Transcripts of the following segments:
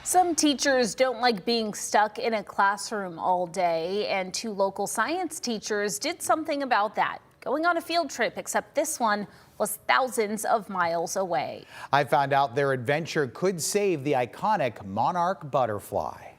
Some teachers don't like being stuck in a classroom all day, and two local science teachers did something about that, going on a field trip, except this one was thousands of miles away. I found out their adventure could save the iconic monarch butterfly.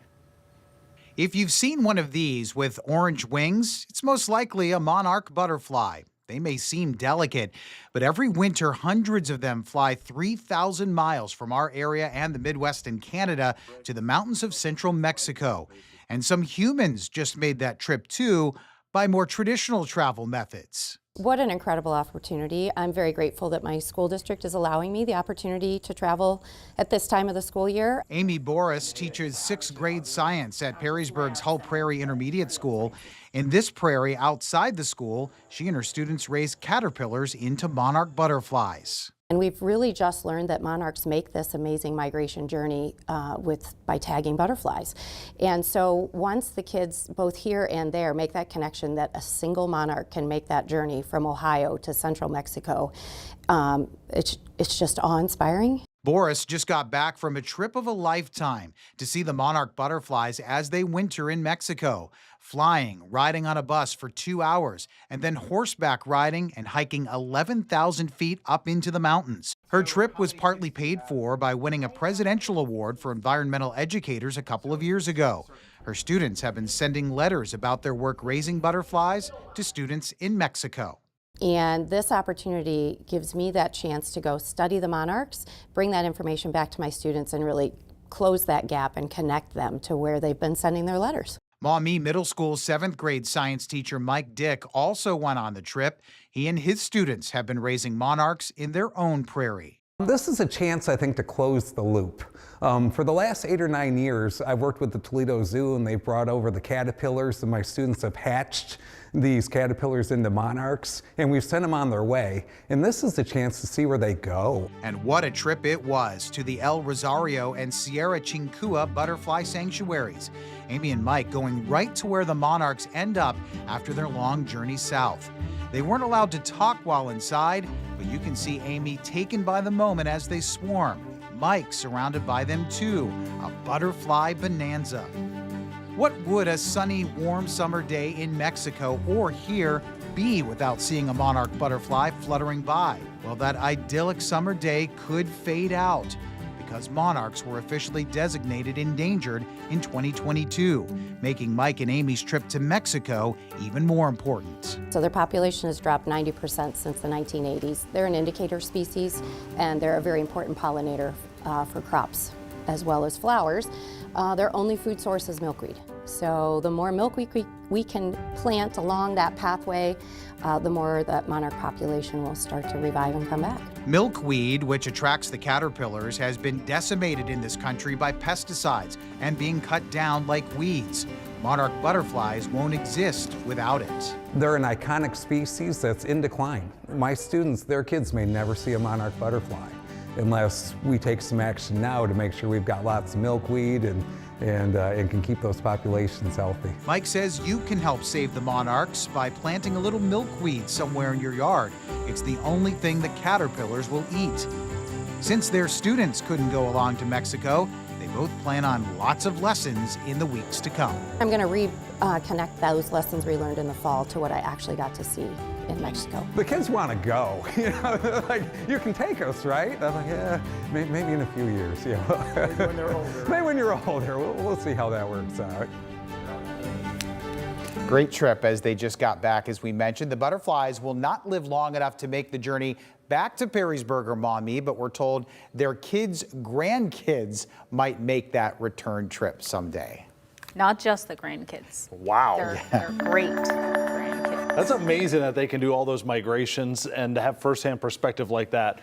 If you've seen one of these with orange wings, it's most likely a monarch butterfly. They may seem delicate, but every winter, hundreds of them fly 3,000 miles from our area and the Midwest and Canada to the mountains of central Mexico. And some humans just made that trip too by more traditional travel methods. What an incredible opportunity. I'm very grateful that my school district is allowing me the opportunity to travel at this time of the school year. Amy Boris teaches 6th grade science at Perrysburg's Hull Prairie Intermediate School. In this prairie outside the school, she and her students raise caterpillars into monarch butterflies. And we've really just learned that monarchs make this amazing migration journey by tagging butterflies. And so once the kids both here and there make that connection that a single monarch can make that journey from Ohio to central Mexico, it's just awe-inspiring. Boris just got back from a trip of a lifetime to see the monarch butterflies as they winter in Mexico, flying, riding on a bus for 2 hours, and then horseback riding and hiking 11,000 feet up into the mountains. Her trip was partly paid for by winning a presidential award for environmental educators a couple of years ago. Her students have been sending letters about their work raising butterflies to students in Mexico. And this opportunity gives me that chance to go study the monarchs, bring that information back to my students, and really close that gap and connect them to where they've been sending their letters. Maumee Middle School 7th grade science teacher Mike Dick also went on the trip. He and his students have been raising monarchs in their own prairie. This is a chance, I think, to close the loop. For the last 8 or 9 years, I've worked with the Toledo Zoo, and they've brought over the caterpillars, and my students have hatched these caterpillars into monarchs, and we've sent them on their way. And this is the chance to see where they go. And what a trip it was to the El Rosario and Sierra Chincua butterfly sanctuaries. Amy and Mike going right to where the monarchs end up after their long journey south. They weren't allowed to talk while inside, but you can see Amy taken by the moment as they swarm. Mike surrounded by them too, a butterfly bonanza. What would a sunny, warm summer day in Mexico or here be without seeing a monarch butterfly fluttering by? Well, that idyllic summer day could fade out because monarchs were officially designated endangered in 2022, making Mike and Amy's trip to Mexico even more important. So their population has dropped 90% since the 1980s. They're an indicator species, and they're a very important pollinator for crops as well as flowers. Their only food source is milkweed. So the more milkweed we can plant along that pathway, the more that monarch population will start to revive and come back. Milkweed, which attracts the caterpillars, has been decimated in this country by pesticides and being cut down like weeds. Monarch butterflies won't exist without it. They're an iconic species that's in decline. My students, their kids may never see a monarch butterfly unless we take some action now to make sure we've got lots of milkweed and can keep those populations healthy. Mike says you can help save the monarchs by planting a little milkweed somewhere in your yard. It's the only thing the caterpillars will eat. Since their students couldn't go along to Mexico, they both plan on lots of lessons in the weeks to come. I'm going to reconnect those lessons we learned in the fall to what I actually got to see in Mexico. The kids want to go, you know, they're like, you can take us, right? I'm like, yeah, maybe in a few years, yeah. Maybe when they're older. Maybe when you're older, we'll see how that works out. Great trip as they just got back, as we mentioned. The butterflies will not live long enough to make the journey back to Perrysburg or Maumee, but we're told their kids' grandkids might make that return trip someday. Not just the grandkids. Wow. They're great grandkids. That's amazing that they can do all those migrations and to have firsthand perspective like that.